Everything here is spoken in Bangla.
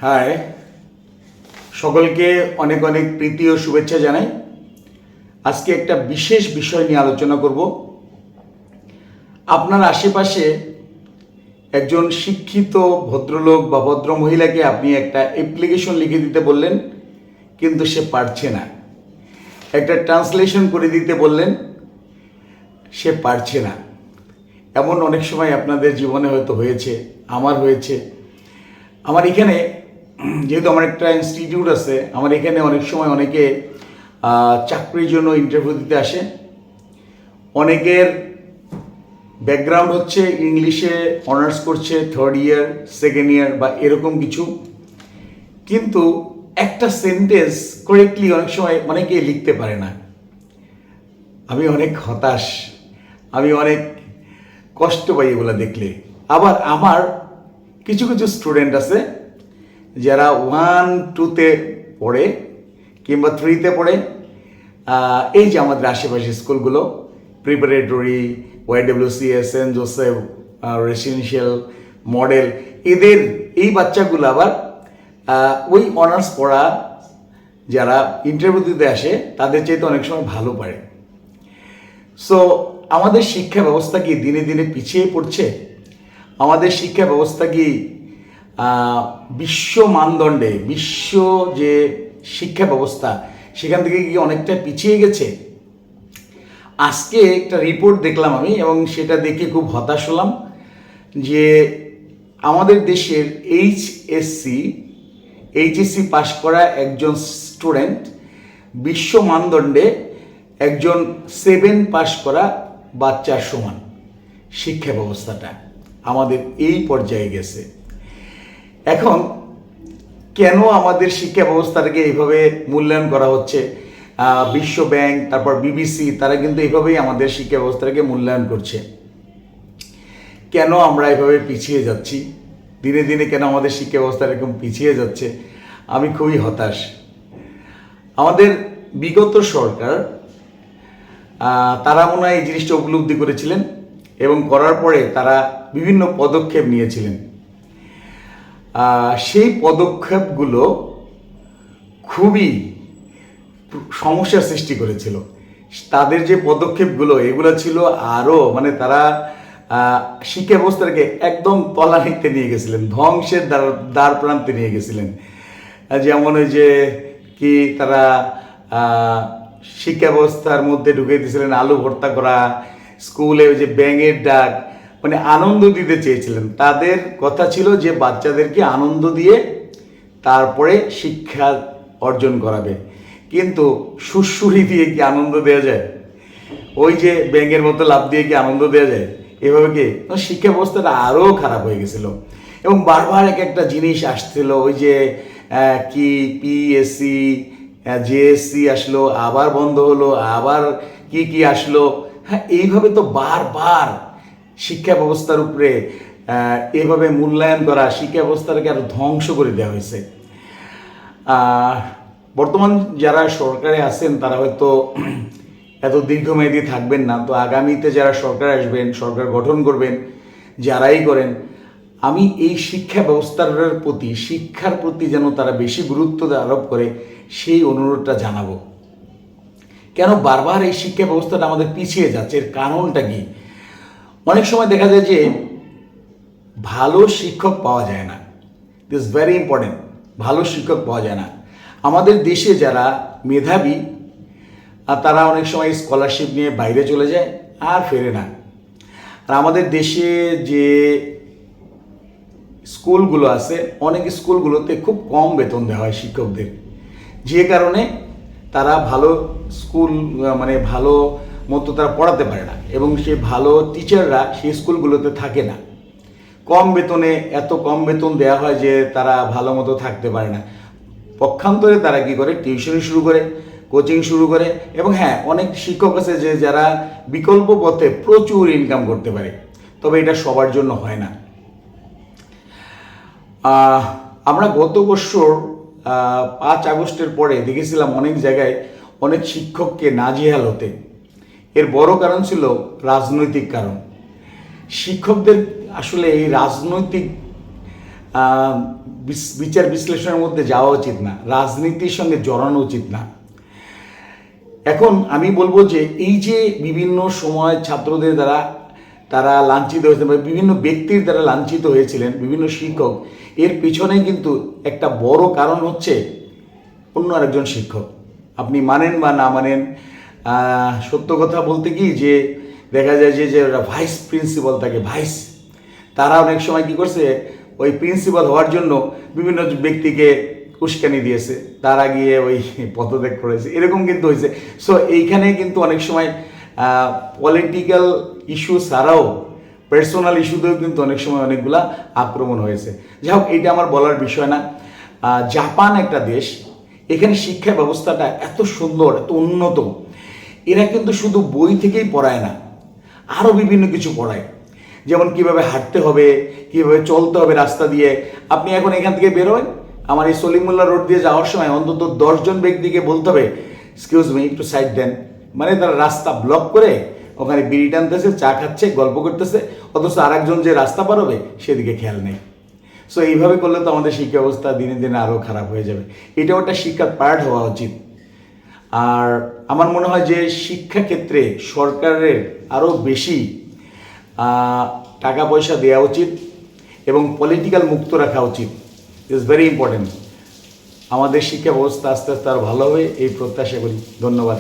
হাই, সকলকে অনেক অনেক প্রীতি ও শুভেচ্ছা জানাই। আজকে একটা বিশেষ বিষয় নিয়ে আলোচনা করব। আপনার আশেপাশে একজন শিক্ষিত ভদ্রলোক বা ভদ্র মহিলাকে আপনি একটা অ্যাপ্লিকেশন লিখে দিতে বললেন, কিন্তু সে পারছে না। একটা ট্রান্সলেশন করে দিতে বললেন, সে পারছে না। এমন অনেক সময় আপনাদের জীবনে হয়তো হয়েছে, আমার হয়েছে। আমার এখানে যেহেতু আমার একটা ইনস্টিটিউট আছে, আমার এখানে অনেক সময় অনেকে চাকরির জন্য ইন্টারভিউ দিতে আসে। অনেকের ব্যাকগ্রাউন্ড হচ্ছে ইংলিশে অনার্স করছে, থার্ড ইয়ার, সেকেন্ড ইয়ার বা এরকম কিছু, কিন্তু একটা সেন্টেন্স কারেক্টলি অনেক সময় অনেকে লিখতে পারে না। আমি অনেক হতাশ, আমি অনেক কষ্ট পাই এগুলো দেখলে। আবার আমার কিছু কিছু স্টুডেন্ট আছে যারা 1-2-তে পড়ে কিংবা 3-তে পড়ে। এই যে আমাদের আশেপাশে স্কুলগুলো, preparatory, YWCA, Saint Joseph, residential, model, এদের এই বাচ্চাগুলো আবার ওই অনার্স পড়া যারা ইন্টারভিউ দিতে আসে তাদের চাইতে অনেক সময় ভালো পারে। সো আমাদের শিক্ষা ব্যবস্থা কি দিনে দিনে পিছিয়ে পড়ছে? আমাদের শিক্ষা ব্যবস্থা কি বিশ্ব মানদণ্ডে, বিশ্ব যে শিক্ষা ব্যবস্থা সেখান থেকে কি অনেকটা পিছিয়ে গেছে? আজকে একটা রিপোর্ট দেখলাম আমি, এবং সেটা দেখে খুব হতাশ হলাম যে আমাদের দেশের এইচএসসি পাশ করা একজন স্টুডেন্ট বিশ্ব মানদণ্ডে একজন 7 পাশ করা বাচ্চার সমান। শিক্ষা ব্যবস্থাটা আমাদের এই পর্যায়ে গেছে। এখন কেন আমাদের শিক্ষা ব্যবস্থাটাকে এইভাবে মূল্যায়ন করা হচ্ছে? বিশ্ব ব্যাংক, তারপর BBC, তারা কিন্তু এইভাবেই আমাদের শিক্ষা ব্যবস্থাটাকে মূল্যায়ন করছে। কেন আমরা এভাবে পিছিয়ে যাচ্ছি? দিনে দিনে কেন আমাদের শিক্ষা ব্যবস্থা এরকম পিছিয়ে যাচ্ছে? আমি খুবই হতাশ। আমাদের বিগত সরকার তারা মনে হয় এই জিনিসটা উপলব্ধি করেছিলেন এবং করার পরে তারা বিভিন্ন পদক্ষেপ নিয়েছিলেন। সেই পদক্ষেপগুলো খুবই সমস্যার সৃষ্টি করেছিল। তাদের যে পদক্ষেপগুলো এগুলো ছিল আরও তারা শিক্ষা ব্যবস্থাকে একদম তলানিতে নিয়ে গেছিলেন, ধ্বংসের দ্বার প্রান্তে নিয়ে গেছিলেন। যেমন ওই যে কি তারা শিক্ষা ব্যবস্থার মধ্যে ঢুকে দিয়েছিলেন আলু ভর্তা করা, স্কুলে ওই যে ব্যাঙের ডাক, আনন্দ দিতে চেয়েছিলেন। তাদের কথা ছিল যে বাচ্চাদেরকে আনন্দ দিয়ে তারপরে শিক্ষা অর্জন করাবে। কিন্তু সুরসুরি দিয়ে কি আনন্দ দেওয়া যায়? ওই যে ব্যাঙের মতো লাভ দিয়ে কি আনন্দ দেওয়া যায়? এভাবে কি শিক্ষা ব্যবস্থাটা আরও খারাপ হয়ে গেছিল। এবং বারবার এক একটা জিনিস আসছিল, ওই যে কি PSC, JSC আসলো, আবার বন্ধ হলো, আবার কি আসলো। হ্যাঁ, এইভাবে তো বারবার শিক্ষা ব্যবস্থার উপরে এভাবে মূল্যায়ন করা, শিক্ষা ব্যবস্থাটাকে আরো ধ্বংস করে দেওয়া হয়েছে। বর্তমান যারা সরকারে আছেন তারা হয়তো এত দীর্ঘমেয়াদী থাকবেন না। তো আগামীতে যারা সরকার আসবেন, সরকার গঠন করবেন, যারাই করেন, আমি এই শিক্ষা ব্যবস্থার প্রতি, শিক্ষার প্রতি যেন তারা বেশি গুরুত্ব আরোপ করে সেই অনুরোধটা জানাবো। কেন বারবার এই শিক্ষা ব্যবস্থাটা আমাদের পিছিয়ে যাচ্ছে? এর কারণটা কি? অনেক সময় দেখা যায় যে ভালো শিক্ষক পাওয়া যায় না। This very important. ভালো শিক্ষক পাওয়া যায় না। আমাদের দেশে যারা মেধাবী তারা অনেক সময় স্কলারশিপ নিয়ে বাইরে চলে যায় আর ফেরে না। আর আমাদের দেশে যে স্কুলগুলো আছে, অনেক স্কুলগুলোতে খুব কম বেতন দেওয়া হয় শিক্ষকদের, যে কারণে তারা ভালো স্কুল ভালো মতো তারা পড়াতে পারে না, এবং সেই ভালো টিচাররা সেই স্কুলগুলোতে থাকে না। কম বেতনে, এত কম বেতন দেওয়া হয় যে তারা ভালো মতো থাকতে পারে না। পক্ষান্তরে তারা কি করে? টিউশনি শুরু করে, কোচিং শুরু করে। এবং হ্যাঁ, অনেক শিক্ষক আছে যে যারা বিকল্প পথে প্রচুর ইনকাম করতে পারে, তবে এটা সবার জন্য হয় না। আমরা গত বছর 5 আগস্টের পরে দেখেছিলাম অনেক জায়গায় অনেক শিক্ষককে নাজেহাল হতে। এর বড় কারণ ছিল রাজনৈতিক কারণ। শিক্ষকদের আসলে এই রাজনৈতিক বিচার বিশ্লেষণের মধ্যে যাওয়া উচিত না, রাজনীতির সঙ্গে জড়ানো উচিত না। এখন আমি বলবো যে এই যে বিভিন্ন সময় ছাত্রদের দ্বারা তারা লাঞ্ছিত হয়েছে বা বিভিন্ন ব্যক্তির দ্বারা লাঞ্ছিত হয়েছিলেন বিভিন্ন শিক্ষক, এর পিছনে কিন্তু একটা বড় কারণ হচ্ছে অন্য আরেকজন শিক্ষক। আপনি মানেন বা না মানেন, সত্য কথা বলতে কি যে দেখা যায় যে ওরা ভাইস প্রিন্সিপাল থাকে, তারা অনেক সময় কি করছে, ওই প্রিন্সিপাল হওয়ার জন্য বিভিন্ন ব্যক্তিকে উস্কানি দিয়েছে, তারা গিয়ে ওই পদত্যাগ করেছে, এরকম কিন্তু হয়েছে। সো এইখানে কিন্তু অনেক সময় পলিটিক্যাল ইস্যু ছাড়াও পার্সোনাল ইস্যুতেও কিন্তু অনেক সময় অনেকগুলা আক্রমণ হয়েছে। যাই হোক, এটা আমার বলার বিষয় না। জাপান একটা দেশ, এখানে শিক্ষা ব্যবস্থাটা এত সুন্দর, এত উন্নত। এরা কিন্তু শুধু বই থেকেই পড়ায় না, আরও বিভিন্ন কিছু পড়ায়, যেমন কিভাবে হাঁটতে হবে, কিভাবে চলতে হবে রাস্তা দিয়ে। আপনি এখন এখান থেকে বেরোবেন, আমার এই সলিমুল্লাহ রোড দিয়ে যাওয়ার সময় অন্তত 10জন ব্যক্তিকে বলতে হবে এক্সকিউজ মি, একটু সাইড দেন। মানে তারা রাস্তা ব্লক করে ওখানে বিড়ি টানতেছে, চা খাচ্ছে, গল্প করতেছে, অথচ আরেকজন যে রাস্তা পার হবে সেদিকে খেয়াল নেই। সো এইভাবে করলে তো আমাদের শিক্ষা ব্যবস্থা দিনে দিনে আরও খারাপ হয়ে যাবে। এটাও একটা শিক্ষার পার্ট হওয়া উচিত। আর আমার মনে হয় যে শিক্ষাক্ষেত্রে সরকারের আরও বেশি টাকা পয়সা দেওয়া উচিত এবং পলিটিক্যাল মুক্ত রাখা উচিত। It's very important. আমাদের শিক্ষা ব্যবস্থা আস্তে আস্তে আরও ভালো হবে এই প্রত্যাশা করি। ধন্যবাদ।